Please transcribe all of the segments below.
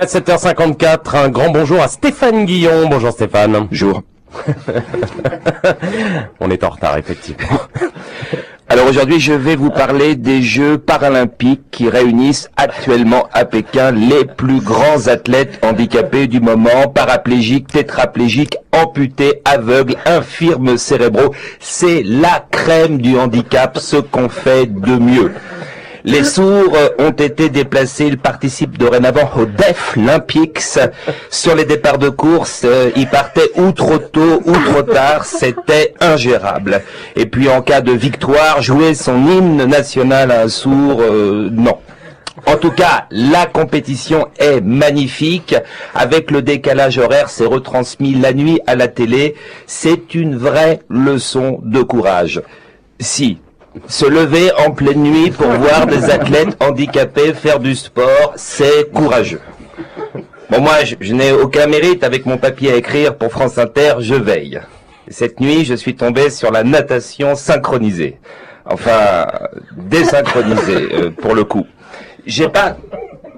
7h54, un grand bonjour à Stéphane Guillon. Bonjour Stéphane. Bonjour. On est en retard, effectivement. Alors aujourd'hui, je vais vous parler des Jeux paralympiques qui réunissent actuellement à Pékin les plus grands athlètes handicapés du moment, paraplégiques, tétraplégiques, amputés, aveugles, infirmes cérébraux. C'est la crème du handicap, ce qu'on fait de mieux. Les sourds ont été déplacés, ils participent dorénavant au Deaflympics. Sur les départs de course, ils partaient ou trop tôt ou trop tard, c'était ingérable. Et puis en cas de victoire, jouer son hymne national à un sourd, non. En tout cas, la compétition est magnifique. Avec le décalage horaire, c'est retransmis la nuit à la télé. C'est une vraie leçon de courage. Si se lever en pleine nuit pour voir des athlètes handicapés faire du sport, c'est courageux. Bon, moi, je n'ai aucun mérite avec mon papier à écrire pour France Inter, je veille. Et cette nuit, je suis tombé sur la natation synchronisée. Enfin, désynchronisée, pour le coup. J'ai pas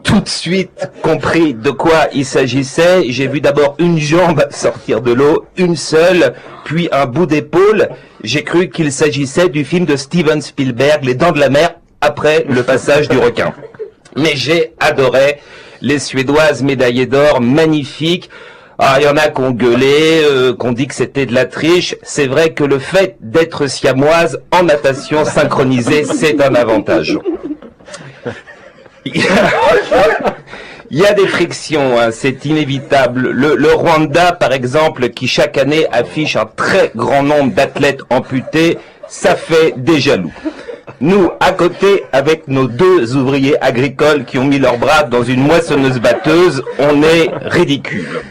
tout de suite compris de quoi il s'agissait. J'ai vu d'abord une jambe sortir de l'eau, une seule, puis un bout d'épaule. J'ai cru qu'il s'agissait du film de Steven Spielberg, Les Dents de la Mer, après le passage du requin. Mais j'ai adoré les Suédoises médaillées d'or, magnifiques. Ah, il y en a qui ont gueulé, qu'on dit que c'était de la triche. C'est vrai que le fait d'être siamoise en natation synchronisée, c'est un avantage. Il y a des frictions, hein, c'est inévitable. Le Rwanda, par exemple, qui chaque année affiche un très grand nombre d'athlètes amputés, ça fait des jaloux. Nous, à côté, avec nos deux ouvriers agricoles qui ont mis leurs bras dans une moissonneuse-batteuse, on est ridicules.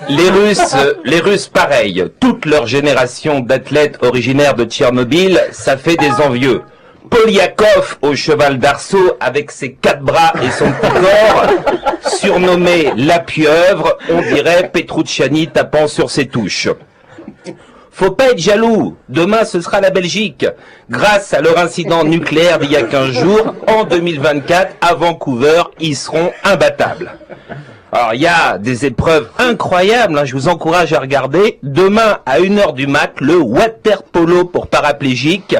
Les Russes, pareil. Toute leur génération d'athlètes originaires de Tchernobyl, ça fait des envieux. Polyakov au cheval d'arceau avec ses 4 bras et son petit corps, surnommé la pieuvre, on dirait Petrucciani tapant sur ses touches. Faut pas être jaloux, demain ce sera la Belgique. Grâce à leur incident nucléaire d'il y a 15 jours, en 2024, à Vancouver, ils seront imbattables. Alors, il y a des épreuves incroyables, hein, je vous encourage à regarder. Demain, à 1h du mat, le water-polo pour paraplégiques.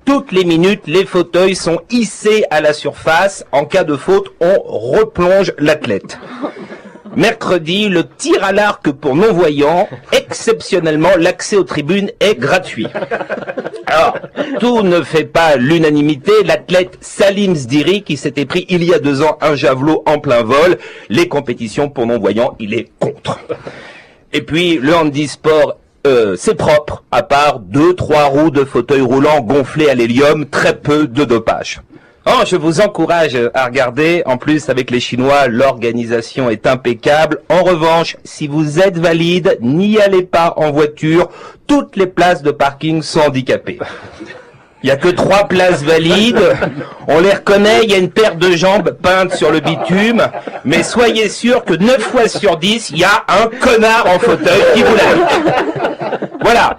Toutes les minutes, les fauteuils sont hissés à la surface. En cas de faute, on replonge l'athlète. Mercredi, le tir à l'arc pour non-voyants. Exceptionnellement, l'accès aux tribunes est gratuit. Alors, tout ne fait pas l'unanimité. L'athlète Salim Zdiri, qui s'était pris il y a 2 ans un javelot en plein vol, les compétitions pour non-voyants, il est contre. Et puis, le handisport, c'est propre, à part 2-3 roues de fauteuil roulant gonflés à l'hélium, très peu de dopage. Oh, je vous encourage à regarder. En plus, avec les Chinois, l'organisation est impeccable. En revanche, si vous êtes valide, n'y allez pas en voiture. Toutes les places de parking sont handicapées. Il y a que 3 places valides. On les reconnaît, il y a une paire de jambes peintes sur le bitume. Mais soyez sûr que 9 fois sur 10, il y a un connard en fauteuil qui vous l'a. Voilà.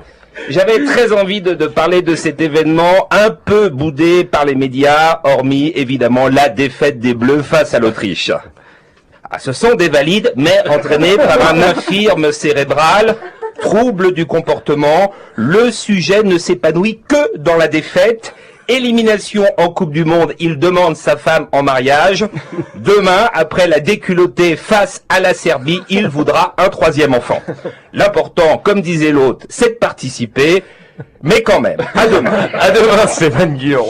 J'avais très envie de parler de cet événement un peu boudé par les médias, hormis évidemment la défaite des Bleus face à l'Autriche. Ah, ce sont des valides, mais entraînés par un infirme cérébral, trouble du comportement. Le sujet ne s'épanouit que dans la défaite. Élimination en Coupe du Monde, il demande sa femme en mariage. Demain, après la déculottée face à la Serbie, il voudra un 3e enfant. L'important, comme disait l'autre, c'est de participer. Mais quand même, à demain. À demain, Stéphane Guillon.